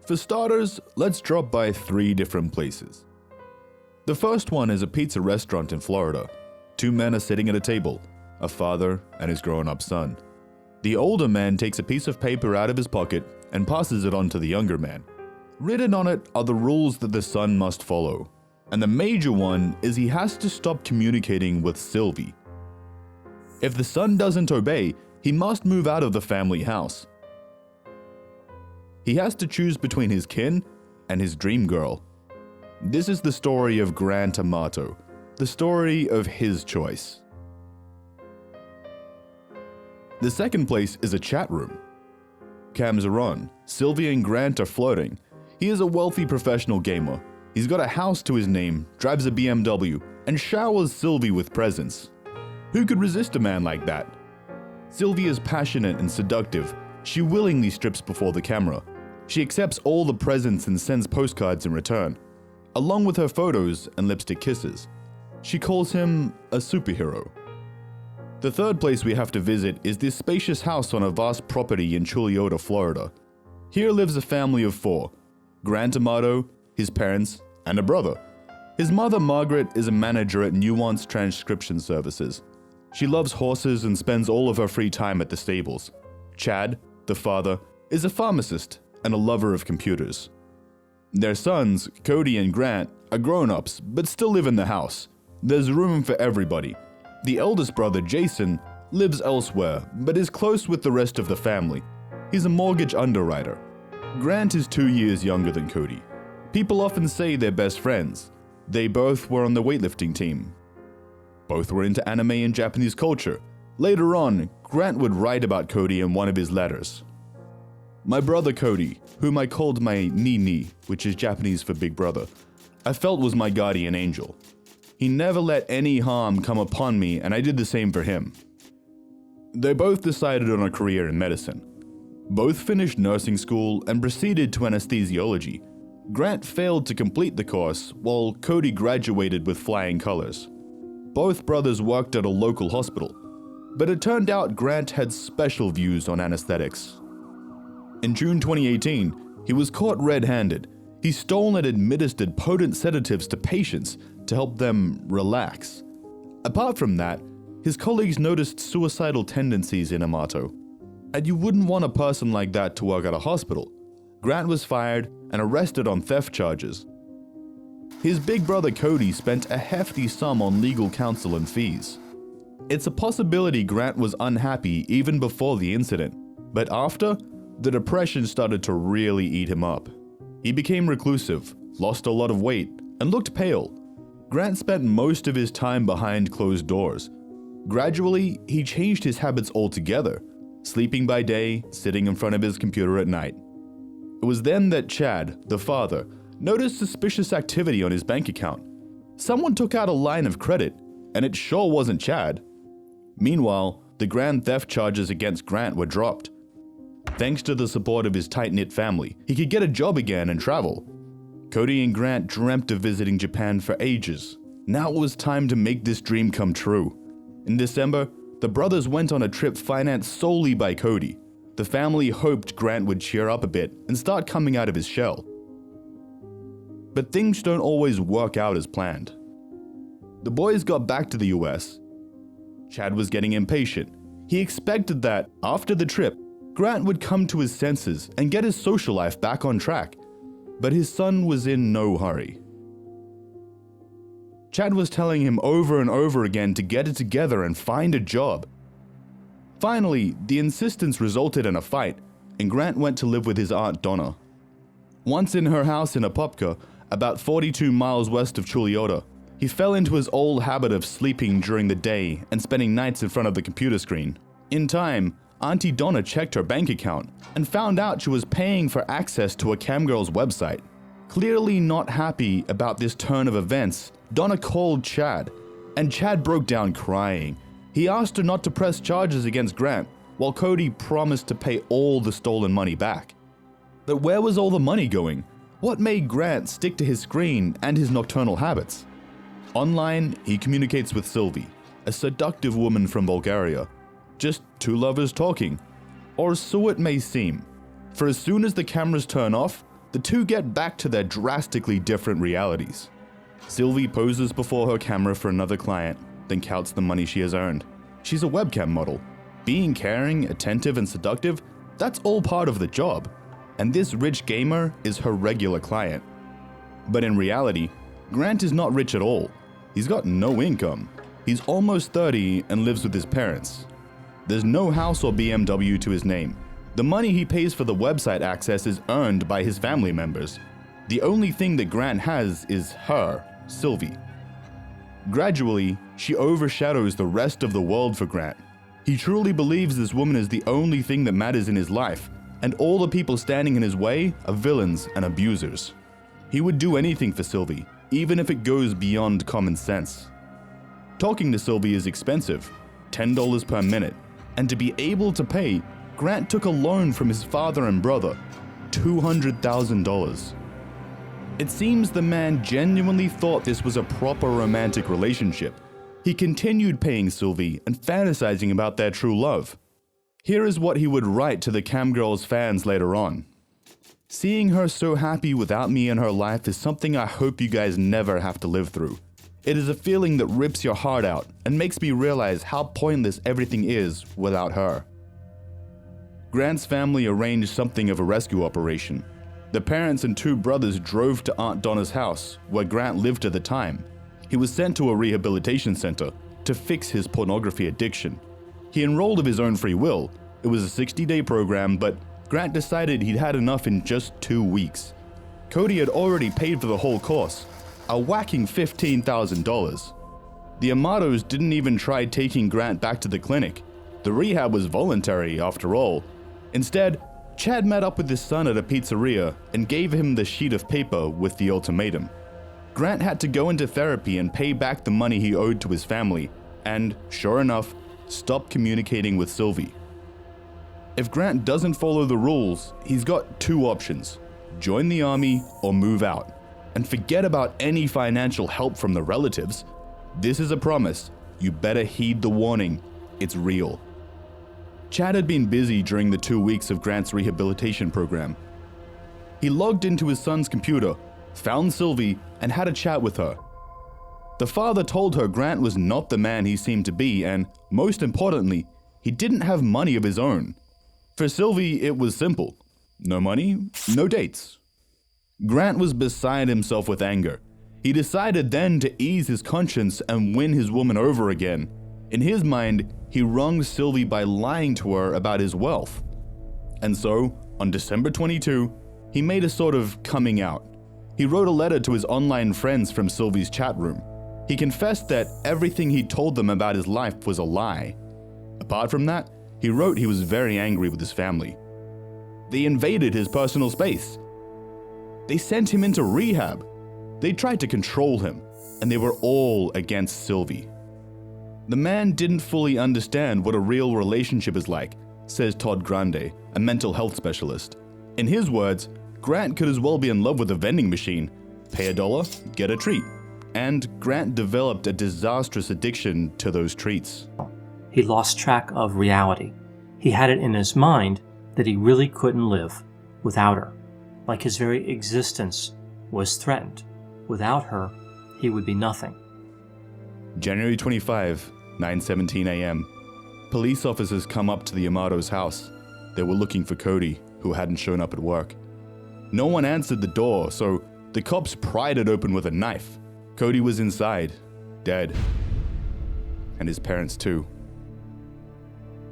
For starters, let's drop by 3 different places. The first one is a pizza restaurant in Florida. 2 men are sitting at a table, a father and his grown-up son. The older man takes a piece of paper out of his pocket and passes it on to the younger man. Written on it are the rules that the son must follow, and the major one is he has to stop communicating with Silvie. If the son doesn't obey, he must move out of the family house. He has to choose between his kin and his dream girl. This is the story of Grant Amato, the story of his choice. The second place is a chat room. Cams are on, Sylvia and Grant are flirting. He is a wealthy professional gamer. He's got a house to his name, drives a BMW, and showers Sylvie with presents. Who could resist a man like that? Sylvie is passionate and seductive. She willingly strips before the camera. She accepts all the presents and sends postcards in return, along with her photos and lipstick kisses. She calls him a superhero. The third place we have to visit is this spacious house on a vast property in Chulliota, Florida. Here lives a family of 4, Grant Amato, his parents, and a brother. His mother, Margaret, is a manager at Nuance Transcription Services. She loves horses and spends all of her free time at the stables. Chad, the father, is a pharmacist and a lover of computers. Their sons, Cody and Grant, are grown-ups but still live in the house. There's room for everybody. The eldest brother, Jason, lives elsewhere but is close with the rest of the family. He's a mortgage underwriter. Grant is 2 years younger than Cody. People often say they're best friends. They both were on the weightlifting team. Both were into anime and Japanese culture. Later on, Grant would write about Cody in one of his letters. My brother Cody, whom I called my Nini, which is Japanese for big brother, I felt was my guardian angel. He never let any harm come upon me, and I did the same for him. They both decided on a career in medicine. Both finished nursing school and proceeded to anesthesiology. Grant failed to complete the course, while Cody graduated with flying colors. Both brothers worked at a local hospital, but it turned out Grant had special views on anesthetics. In June 2018, he was caught red-handed. He stole and administered potent sedatives to patients to help them relax. Apart from that, his colleagues noticed suicidal tendencies in Amato. And you wouldn't want a person like that to work at a hospital. Grant was fired and arrested on theft charges. His big brother Cody spent a hefty sum on legal counsel and fees. It's a possibility Grant was unhappy even before the incident, but after, the depression started to really eat him up. He became reclusive, lost a lot of weight, and looked pale. Grant spent most of his time behind closed doors. Gradually, he changed his habits altogether, sleeping by day, sitting in front of his computer at night. It was then that Chad, the father, noticed suspicious activity on his bank account. Someone took out a line of credit, and it sure wasn't Chad. Meanwhile, the grand theft charges against Grant were dropped. Thanks to the support of his tight-knit family, he could get a job again and travel. Cody and Grant dreamt of visiting Japan for ages. Now it was time to make this dream come true. In December, the brothers went on a trip financed solely by Cody. The family hoped Grant would cheer up a bit and start coming out of his shell. But things don't always work out as planned. The boys got back to the US. Chad was getting impatient. He expected that, after the trip, Grant would come to his senses and get his social life back on track. But his son was in no hurry. Chad was telling him over and over again to get it together and find a job. Finally, the insistence resulted in a fight, and Grant went to live with his aunt Donna. Once in her house in Apopka, about 42 miles west of Chulliota, he fell into his old habit of sleeping during the day and spending nights in front of the computer screen. In time, Auntie Donna checked her bank account and found out she was paying for access to a camgirl's website. Clearly not happy about this turn of events, Donna called Chad, and Chad broke down crying. He asked her not to press charges against Grant, while Cody promised to pay all the stolen money back. But where was all the money going? What made Grant stick to his screen and his nocturnal habits? Online, he communicates with Silvie, a seductive woman from Bulgaria. Just two lovers talking. Or so it may seem. For as soon as the cameras turn off, the two get back to their drastically different realities. Sylvie poses before her camera for another client, then counts the money she has earned. She's a webcam model. Being caring, attentive, and seductive, that's all part of the job. And this rich gamer is her regular client. But in reality, Grant is not rich at all. He's got no income. He's almost 30 and lives with his parents. There's no house or BMW to his name. The money he pays for the website access is earned by his family members. The only thing that Grant has is her, Sylvie. Gradually, she overshadows the rest of the world for Grant. He truly believes this woman is the only thing that matters in his life, and all the people standing in his way are villains and abusers. He would do anything for Sylvie, even if it goes beyond common sense. Talking to Sylvie is expensive, $10 per minute, and to be able to pay, Grant took a loan from his father and brother, $200,000. It seems the man genuinely thought this was a proper romantic relationship. He continued paying Sylvie and fantasizing about their true love. Here is what he would write to the camgirl's fans later on. Seeing her so happy without me in her life is something I hope you guys never have to live through. It is a feeling that rips your heart out and makes me realize how pointless everything is without her. Grant's family arranged something of a rescue operation. The parents and two brothers drove to Aunt Donna's house, where Grant lived at the time. He was sent to a rehabilitation center to fix his pornography addiction. He enrolled of his own free will. It was a 60-day program, but Grant decided he'd had enough in just 2 weeks. Cody had already paid for the whole course, a whacking $15,000. The Amatos didn't even try taking Grant back to the clinic. The rehab was voluntary, after all. Instead, Chad met up with his son at a pizzeria and gave him the sheet of paper with the ultimatum. Grant had to go into therapy and pay back the money he owed to his family, and, sure enough, stop communicating with Sylvie. If Grant doesn't follow the rules, he's got two options: join the army or move out. And forget about any financial help from the relatives. This is a promise. You better heed the warning. It's real. Chad had been busy during the 2 weeks of Grant's rehabilitation program. He logged into his son's computer, found Sylvie, and had a chat with her. The father told her Grant was not the man he seemed to be, and, most importantly, he didn't have money of his own. For Sylvie, it was simple. No money, no dates. Grant was beside himself with anger. He decided then to ease his conscience and win his woman over again. In his mind, he wronged Sylvie by lying to her about his wealth. And so, on December 22, he made a sort of coming out. He wrote a letter to his online friends from Sylvie's chat room. He confessed that everything he told them about his life was a lie. Apart from that, he wrote he was very angry with his family. They invaded his personal space. They sent him into rehab. They tried to control him, and they were all against Sylvie. The man didn't fully understand what a real relationship is like, says Todd Grande, a mental health specialist. In his words, Grant could as well be in love with a vending machine. Pay $1, get a treat. And Grant developed a disastrous addiction to those treats. He lost track of reality. He had it in his mind that he really couldn't live without her, like his very existence was threatened. Without her, he would be nothing. January 25, 9:17 a.m. Police officers come up to the Amato's house. They were looking for Cody, who hadn't shown up at work. No one answered the door, so the cops pried it open with a knife. Cody was inside, dead. And his parents too.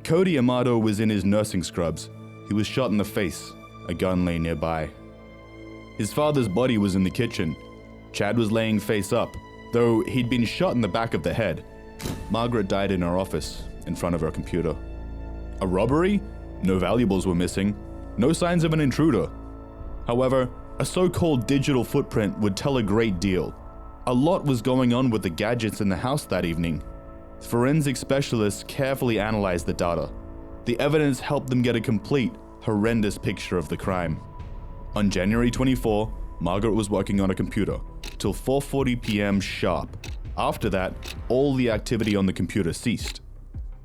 Cody Amato was in his nursing scrubs. He was shot in the face. A gun lay nearby. His father's body was in the kitchen. Chad was laying face up, though he'd been shot in the back of the head. Margaret died in her office, in front of her computer. A robbery? No valuables were missing. No signs of an intruder. However, a so-called digital footprint would tell a great deal. A lot was going on with the gadgets in the house that evening. Forensic specialists carefully analyzed the data. The evidence helped them get a complete, horrendous picture of the crime. On January 24, Margaret was working on a computer till 4:40 p.m. sharp. After that, all the activity on the computer ceased.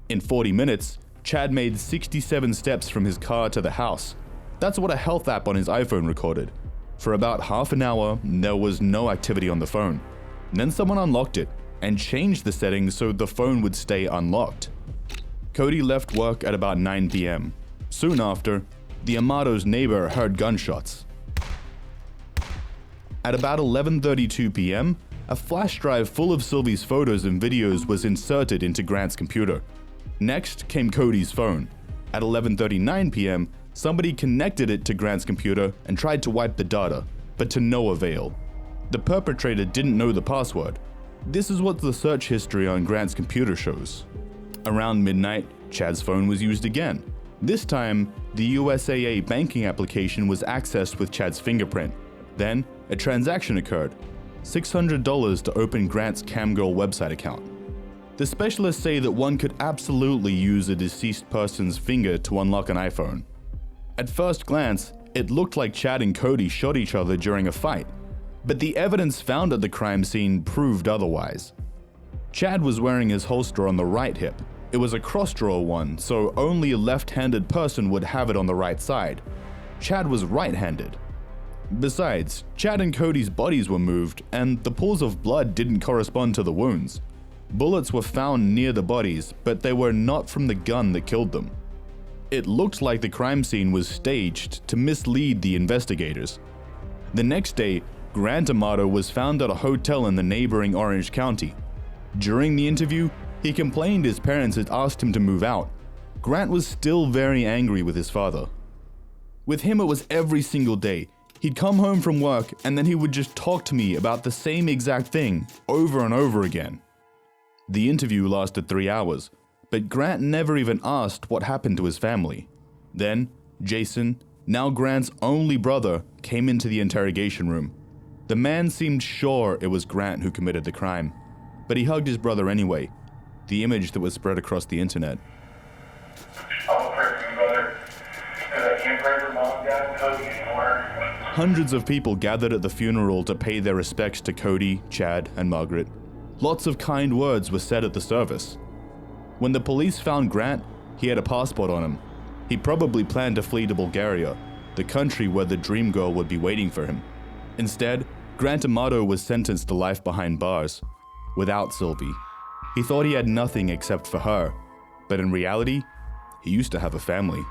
In 40 minutes, Chad made 67 steps from his car to the house. That's what a health app on his iPhone recorded. For about half an hour, there was no activity on the phone. Then someone unlocked it and changed the settings so the phone would stay unlocked. Cody left work at about 9 p.m. Soon after, the Amato's neighbor heard gunshots. At about 11:32 p.m., a flash drive full of Sylvie's photos and videos was inserted into Grant's computer. Next came Cody's phone. At 11:39 p.m., somebody connected it to Grant's computer and tried to wipe the data, but to no avail. The perpetrator didn't know the password. This is what the search history on Grant's computer shows. Around midnight, Chad's phone was used again. This time, the USAA banking application was accessed with Chad's fingerprint. Then, a transaction occurred. $600 to open Grant's Camgirl website account. The specialists say that one could absolutely use a deceased person's finger to unlock an iPhone. At first glance, it looked like Chad and Cody shot each other during a fight, but the evidence found at the crime scene proved otherwise. Chad was wearing his holster on the right hip. It was a cross-drawer one, so only a left-handed person would have it on the right side. Chad was right-handed. Besides, Chad and Cody's bodies were moved, and the pools of blood didn't correspond to the wounds. Bullets were found near the bodies, but they were not from the gun that killed them. It looked like the crime scene was staged to mislead the investigators. The next day, Grant Amato was found at a hotel in the neighboring Orange County. During the interview, he complained his parents had asked him to move out. Grant was still very angry with his father. With him, it was every single day. He'd come home from work and then he would just talk to me about the same exact thing over and over again. The interview lasted 3 hours, but Grant never even asked what happened to his family. Then, Jason, now Grant's only brother, came into the interrogation room. The man seemed sure it was Grant who committed the crime, but he hugged his brother anyway, the image that was spread across the internet. I will pray for you, brother, because I can't pray for mom, dad, and Cody anymore. Hundreds of people gathered at the funeral to pay their respects to Cody, Chad, and Margaret. Lots of kind words were said at the service. When the police found Grant, he had a passport on him. He probably planned to flee to Bulgaria, the country where the dream girl would be waiting for him. Instead, Grant Amato was sentenced to life behind bars, without Sylvie. He thought he had nothing except for her, but in reality, he used to have a family.